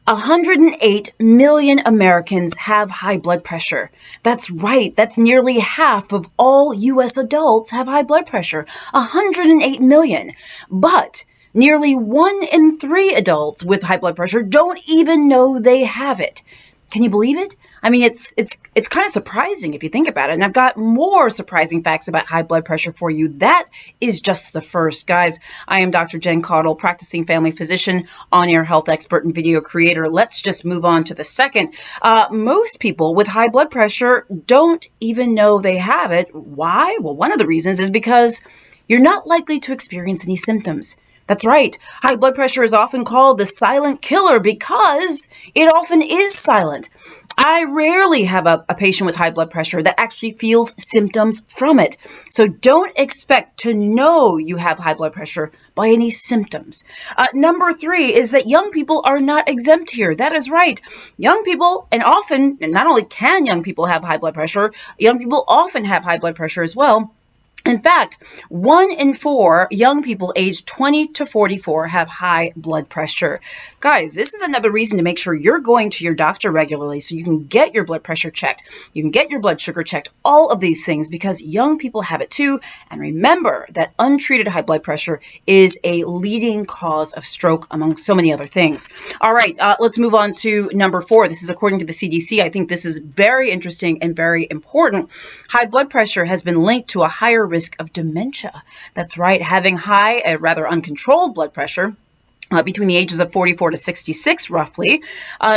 108 million Americans have high blood pressure. That's right. That's nearly half of all U.S. adults have high blood pressure. 108 million. But nearly 1 in 3 adults with high blood pressure don't even know they have it. Can you believe it? I mean, it's kind of surprising if you think about it. And I've got more surprising facts about high blood pressure for you. That is just the first, guys. I am Dr. Jen Caudle, practicing family physician, on-air health expert, and video creator. Let's just move on to the second. Most people with high blood pressure don't even know they have it. Why? Well, one of the reasons is because you're not likely to experience any symptoms. That's right. High blood pressure is often called the silent killer because it often is silent. I rarely have a patient with high blood pressure that actually feels symptoms from it. So don't expect to know you have high blood pressure by any symptoms. Number 3 is that young people are not exempt here. That is right. Young people, and not only can young people have high blood pressure, young people often have high blood pressure as well. In fact, 1 in 4 young people aged 20 to 44 have high blood pressure. Guys, this is another reason to make sure you're going to your doctor regularly so you can get your blood pressure checked. You can get your blood sugar checked, all of these things, because young people have it too. And remember that untreated high blood pressure is a leading cause of stroke, among so many other things. All right, let's move on to number 4. This is according to the CDC. I think this is very interesting and very important. High blood pressure has been linked to a higher risk of dementia. That's right. Having high, rather uncontrolled blood pressure between the ages of 44 to 66, roughly,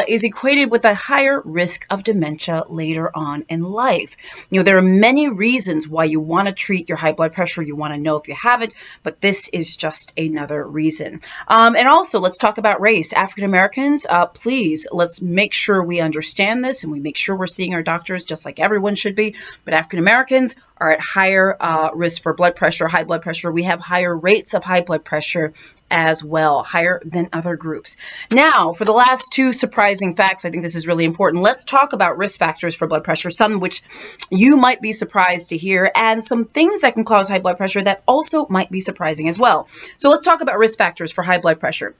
is equated with a higher risk of dementia later on in life. You know, there are many reasons why you want to treat your high blood pressure. You want to know if you have it, but this is just another reason. And also, let's talk about race. African Americans, please, let's make sure we understand this and we make sure we're seeing our doctors just like everyone should be. But African Americans are at higher risk for blood pressure, high blood pressure. We have higher rates of high blood pressure as well, higher than other groups. Now, for the last 2 surprising facts, I think this is really important. Let's talk about risk factors for blood pressure, some which you might be surprised to hear, and some things that can cause high blood pressure that also might be surprising as well. So let's talk about risk factors for high blood pressure.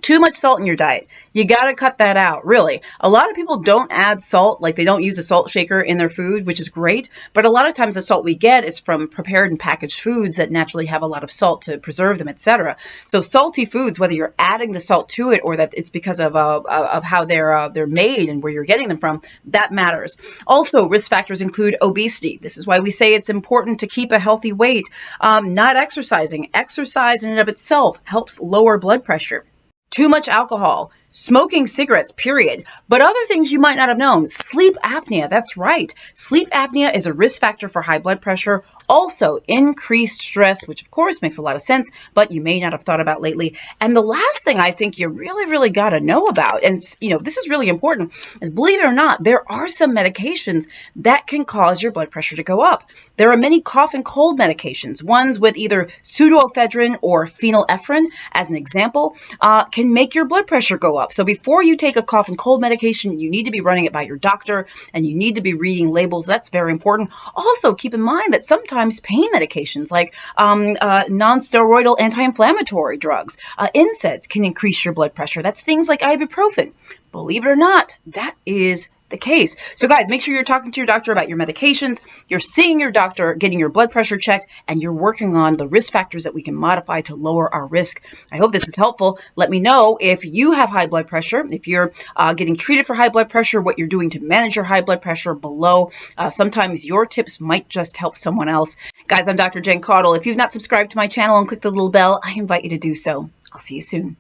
Too much salt in your diet. You got to cut that out, really. A lot of people don't add salt, like they don't use a salt shaker in their food, which is great. But a lot of times the salt we get is from prepared and packaged foods that naturally have a lot of salt to preserve them, etc. So salty foods, whether you're adding the salt to it or that it's because of how they're made and where you're getting them from, that matters. Also, risk factors include obesity. This is why we say it's important to keep a healthy weight. Not exercising. Exercise in and of itself helps lower blood pressure. Too much alcohol, smoking cigarettes, period. But other things you might not have known. Sleep apnea, that's right. Sleep apnea is a risk factor for high blood pressure. Also, increased stress, which of course makes a lot of sense, but you may not have thought about lately. And the last thing I think you really got to know about, and this is really important, is believe it or not, there are some medications that can cause your blood pressure to go up. There are many cough and cold medications, ones with either pseudoephedrine or phenylephrine, as an example, can make your blood pressure go up. So before you take a cough and cold medication, you need to be running it by your doctor and you need to be reading labels. That's very important. Also, keep in mind that sometimes pain medications like non-steroidal anti-inflammatory drugs, NSAIDs can increase your blood pressure. That's things like ibuprofen. Believe it or not, that is the case. So guys, make sure you're talking to your doctor about your medications, you're seeing your doctor, getting your blood pressure checked, and you're working on the risk factors that we can modify to lower our risk. I hope this is helpful. Let me know if you have high blood pressure, if you're getting treated for high blood pressure, what you're doing to manage your high blood pressure below. Sometimes your tips might just help someone else. Guys, I'm Dr. Jen Caudle. If you've not subscribed to my channel and clicked the little bell, I invite you to do so. I'll see you soon.